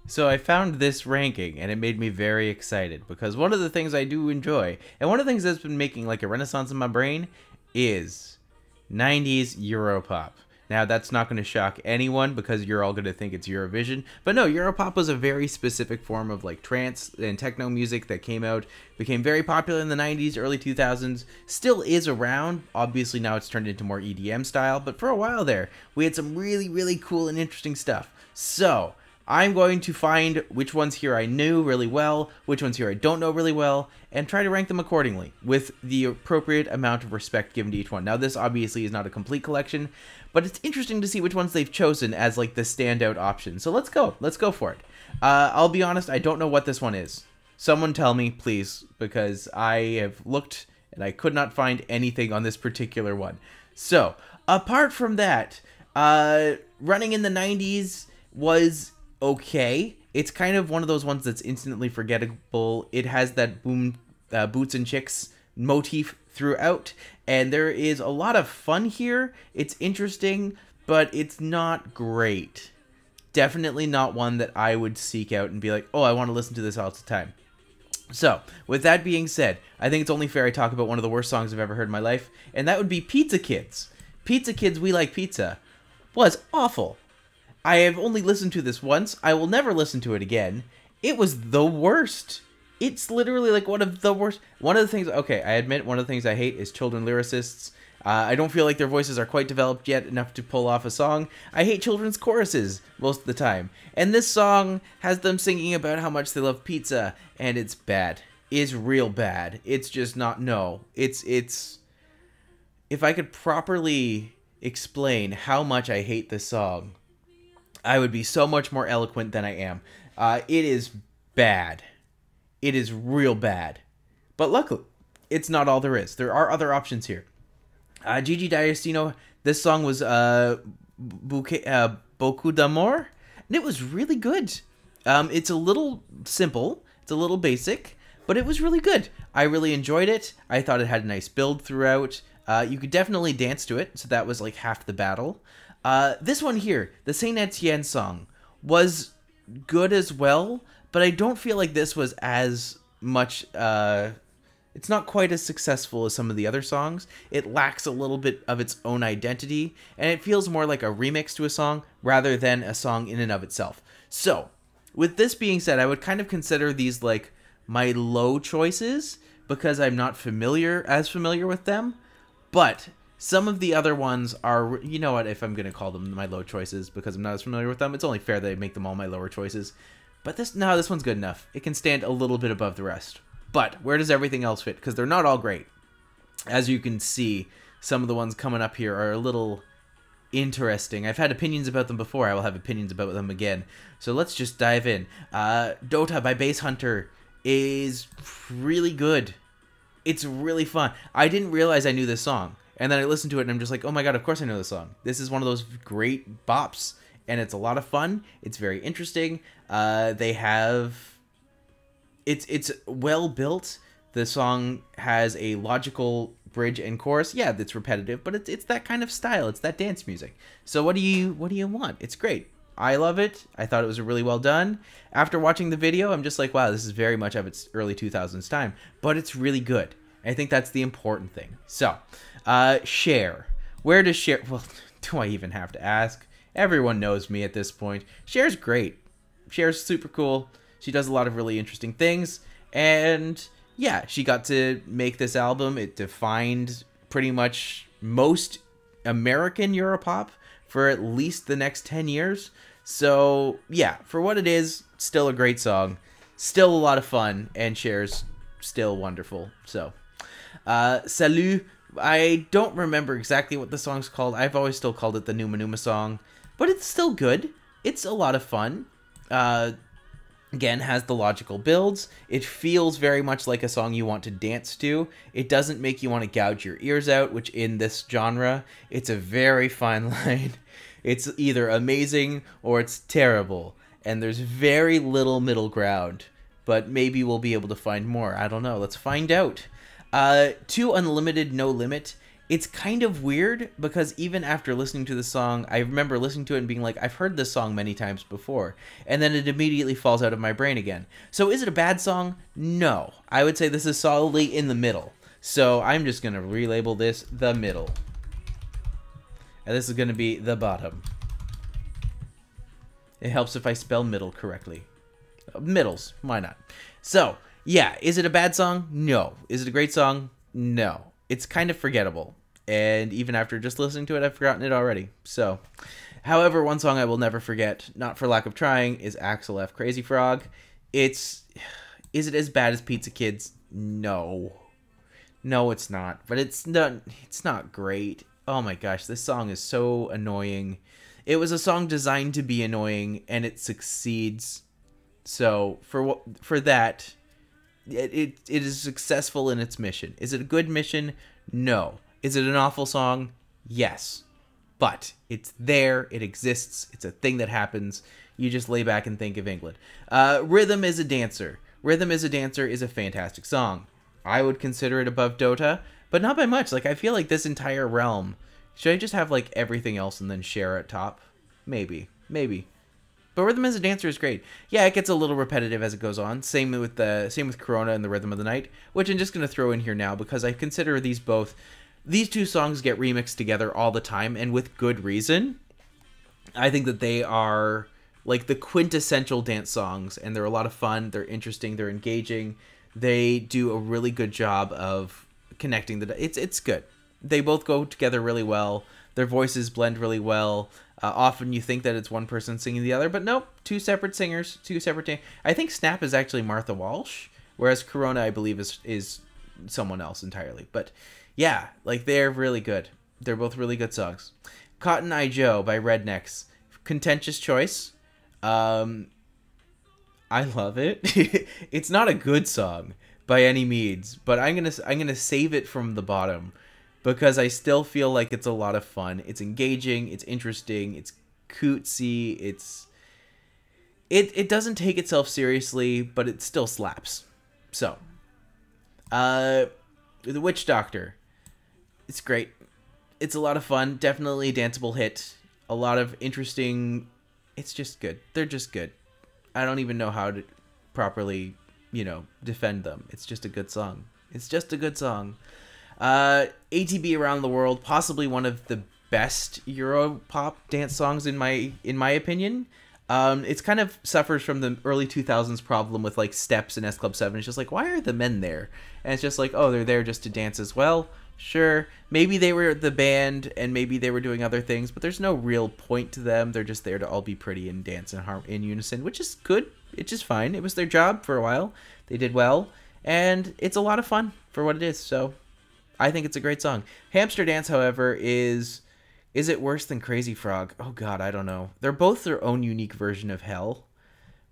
So I found this ranking and it made me very excited because one of the things I do enjoy, and one of the things that's been making like a renaissance in my brain, is 90s Europop. Now that's not going to shock anyone because you're all going to think it's Eurovision, but no, Europop was a very specific form of like trance and techno music that came out, became very popular in the 90s, early 2000s, still is around. Obviously now it's turned into more EDM style, but for a while there, we had some really, really cool and interesting stuff. So, I'm going to find which ones here I knew really well, which ones here I don't know really well, and try to rank them accordingly, with the appropriate amount of respect given to each one. Now, this obviously is not a complete collection, but it's interesting to see which ones they've chosen as, like, the standout option. So let's go. Let's go for it. I'll be honest, I don't know what this one is. Someone tell me, please, because I have looked, and I could not find anything on this particular one. So, apart from that, running in the 90s was okay. It's kind of one of those ones that's instantly forgettable. It has that boom, boots and chicks motif throughout, and there is a lot of fun here. It's interesting, but it's not great. Definitely not one that I would seek out and be like, oh, I want to listen to this all the time. So, with that being said, I think it's only fair I talk about one of the worst songs I've ever heard in my life, and that would be Pizza Kids. Pizza Kids, We Like Pizza was awful. I have only listened to this once. I will never listen to it again. It was the worst. It's literally like one of the worst. One of the things, okay, I admit one of the things I hate is children lyricists. I don't feel like their voices are quite developed yet enough to pull off a song. I hate children's choruses most of the time. And this song has them singing about how much they love pizza, and it's bad. It's real bad. It's just not, no. It's, if I could properly explain how much I hate this song, I would be so much more eloquent than I am. It is bad. It is real bad. But luckily, it's not all there is. There are other options here. Gigi D'Agostino, this song was Beaucoup d'Amour, and it was really good. It's a little simple. It's a little basic, but it was really good. I really enjoyed it. I thought it had a nice build throughout. You could definitely dance to it, so that was like half the battle. This one here, the Saint Etienne song, was good as well, but I don't feel like this was as much, it's not quite as successful as some of the other songs. It lacks a little bit of its own identity, and it feels more like a remix to a song rather than a song in and of itself. So, with this being said, I would kind of consider these like my low choices because I'm not as familiar with them, but some of the other ones are, you know what, if I'm going to call them my low choices because I'm not as familiar with them, it's only fair that I make them all my lower choices. But this one's good enough. It can stand a little bit above the rest. But where does everything else fit? Because they're not all great. As you can see, some of the ones coming up here are a little interesting. I've had opinions about them before. I will have opinions about them again. So let's just dive in. Dota by Bass Hunter is really good. It's really fun. I didn't realize I knew this song. And then I listened to it and I'm just like, oh my god, of course I know this song. This is one of those great bops. And it's a lot of fun. It's very interesting. It's well built. The song has a logical bridge and chorus. Yeah, it's repetitive, but it's that kind of style. It's that dance music. So what do you want? It's great. I love it. I thought it was really well done. After watching the video, I'm just like, wow, this is very much of its early 2000s time, but it's really good. I think that's the important thing. So, Cher. Where does Cher... Well, do I even have to ask? Everyone knows me at this point. Cher's great. Cher's super cool. She does a lot of really interesting things. And yeah, she got to make this album. It defined pretty much most American Europop for at least the next 10 years. So yeah, for what it is, still a great song. Still a lot of fun. And Cher's still wonderful. So, Salut. I don't remember exactly what the song's called. I've always still called it the Numa Numa song. But it's still good. It's a lot of fun. Again, has the logical builds. It feels very much like a song you want to dance to. It doesn't make you want to gouge your ears out, which in this genre, it's a very fine line. It's either amazing or it's terrible. And there's very little middle ground. But maybe we'll be able to find more. I don't know. Let's find out. 2 Unlimited No Limit It's kind of weird because even after listening to the song, I remember listening to it and being like, I've heard this song many times before. And then it immediately falls out of my brain again. So is it a bad song? No. I would say this is solidly in the middle. So I'm just going to relabel this the middle. And this is going to be the bottom. It helps if I spell middle correctly. Middles, why not? So, yeah, is it a bad song? No. Is it a great song? No. It's kind of forgettable. And even after just listening to it, I've forgotten it already. So, however, one song I will never forget, not for lack of trying, is Axel F. Crazy Frog. Is it as bad as Pizza Kids? No. No, it's not. But it's not great. Oh my gosh, this song is so annoying. It was a song designed to be annoying, and it succeeds. So, for that, it is successful in its mission. Is it a good mission? No. Is it an awful song? Yes. But it's there. It exists. It's a thing that happens. You just lay back and think of England. Rhythm is a Dancer. Rhythm is a Dancer is a fantastic song. I would consider it above Dota, but not by much. Like, I feel like this entire realm, should I just have, like, everything else and then share at top? Maybe. But Rhythm as a Dancer is great. Yeah, it gets a little repetitive as it goes on. Same with Corona and the Rhythm of the Night, which I'm just going to throw in here now because I consider these two songs get remixed together all the time, and with good reason. I think that they are like the quintessential dance songs, and they're a lot of fun. They're interesting. They're engaging. They do a really good job of connecting it's good. They both go together really well. Their voices blend really well. Often you think that it's one person singing the other, but nope, two separate singers, I think Snap is actually Martha Walsh, whereas Corona, I believe, is someone else entirely. But yeah, like, they're really good. They're both really good songs. Cotton Eye Joe by Rednecks. Contentious choice. I love it. It's not a good song by any means, but I'm gonna save it from the bottom because I still feel like it's a lot of fun. It's engaging, it's interesting, it's cutesy, it doesn't take itself seriously, but it still slaps. So, The Witch Doctor. It's great. It's a lot of fun. Definitely a danceable hit. A lot of interesting. It's just good. They're just good. I don't even know how to properly, defend them. It's just a good song. ATB Around the World, possibly one of the best Europop dance songs in my opinion. It's kind of suffers from the early 2000s problem with, like, steps in S Club 7. It's just like, why are the men there? And it's just like, oh, they're there just to dance as well. Sure, maybe they were the band and maybe they were doing other things, but there's no real point to them. They're just there to all be pretty and dance in unison, which is good. It's just fine. It was their job for a while. They did well, and it's a lot of fun for what it is. So I think it's a great song. Hamster Dance, however, is it worse than Crazy Frog? Oh god, I don't know. They're both their own unique version of hell.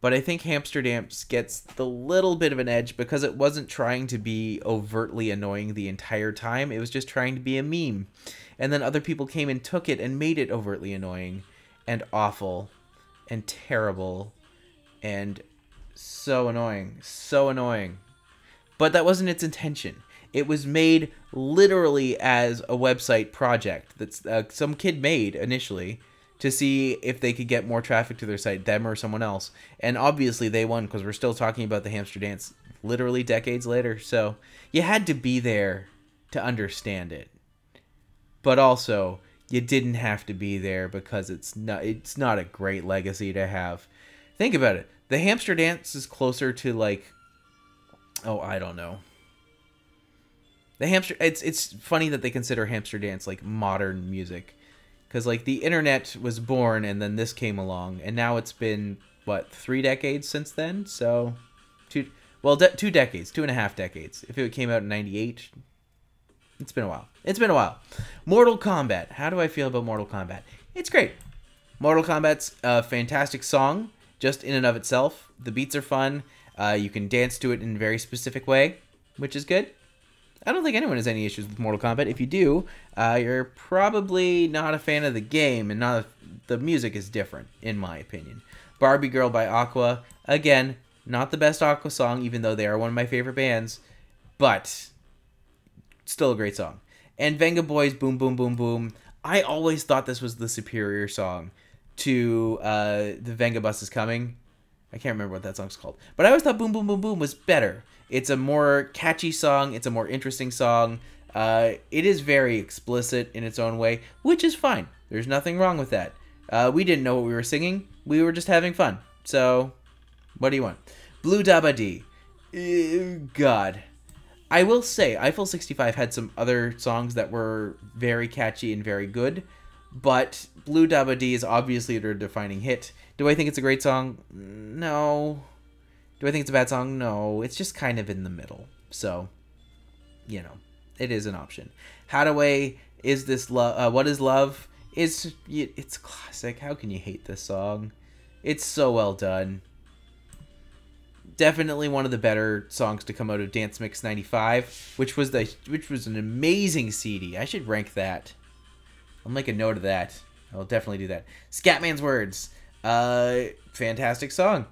But I think Hamster Dance gets the little bit of an edge because it wasn't trying to be overtly annoying the entire time. It was just trying to be a meme. And then other people came and took it and made it overtly annoying and awful and terrible and so annoying. So annoying. But that wasn't its intention. It was made literally as a website project that some kid made initially to see if they could get more traffic to their site, them or someone else. And obviously they won because we're still talking about the Hamster Dance literally decades later. So you had to be there to understand it. But also, you didn't have to be there because it's not a great legacy to have. Think about it. The Hamster Dance is closer to, like, oh, I don't know. It's funny that they consider Hamster Dance like modern music. Because, like, the internet was born and then this came along. And now it's been, 3 decades since then? So, 2 decades, 2.5 decades. If it came out in 98, it's been a while. Mortal Kombat. How do I feel about Mortal Kombat? It's great. Mortal Kombat's a fantastic song, just in and of itself. The beats are fun. You can dance to it in a very specific way, which is good. I don't think anyone has any issues with Mortal Kombat. If you do, you're probably not a fan of the game, and the music is different, in my opinion. Barbie Girl by Aqua. Again, not the best Aqua song, even though they are one of my favorite bands, but still a great song. And Venga Boy's Boom Boom Boom Boom, I always thought this was the superior song to The Venga Bus Is Coming. I can't remember what that song's called. But I always thought Boom Boom Boom Boom was better. It's a more catchy song. It's a more interesting song. It is very explicit in its own way, which is fine. There's nothing wrong with that. We didn't know what we were singing. We were just having fun. So, what do you want? Blue Dabba Dee. God. I will say, Eiffel 65 had some other songs that were very catchy and very good, but Blue Dabba Dee is obviously their defining hit. Do I think it's a great song? No. Do I think it's a bad song? No. It's just kind of in the middle. So, you know, it is an option. Hadaway, Is This Love? What Is Love? It's classic. How can you hate this song? It's so well done. Definitely one of the better songs to come out of Dance Mix 95, which was an amazing CD. I should rank that. I'll make a note of that. I'll definitely do that. Scatman's Words. Fantastic song.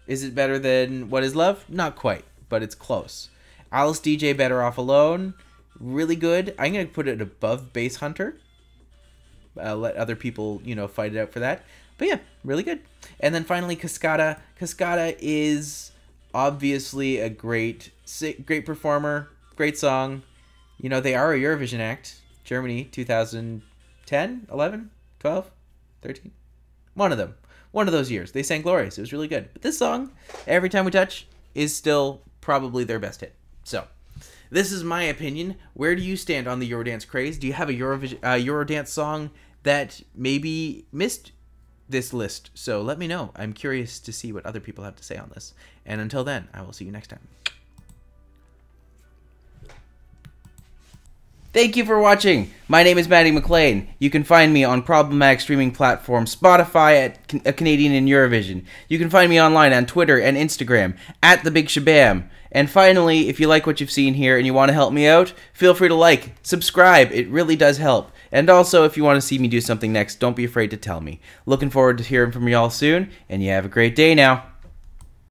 Is it better than What Is Love? Not quite, but it's close. Alice DJ, Better Off Alone. Really good. I'm going to put it above Bass Hunter. Let other people, fight it out for that. But yeah, really good. And then finally, Cascada. Cascada is obviously a great performer, great song. They are a Eurovision act. Germany, 2010, 11, 12, 13. One of them. One of those years. They sang Glorious. It was really good. But this song, Every Time We Touch, is still probably their best hit. So, this is my opinion. Where do you stand on the Eurodance craze? Do you have a Eurodance song that maybe missed this list? So let me know. I'm curious to see what other people have to say on this. And until then, I will see you next time. Thank you for watching. My name is Matti McLean. You can find me on problematic streaming platform Spotify at A Canadian in Eurovision. You can find me online on Twitter and Instagram at The Big Shabam. And finally, if you like what you've seen here and you want to help me out, feel free to like, subscribe. It really does help. And also, if you want to see me do something next, don't be afraid to tell me. Looking forward to hearing from y'all soon, and you have a great day now.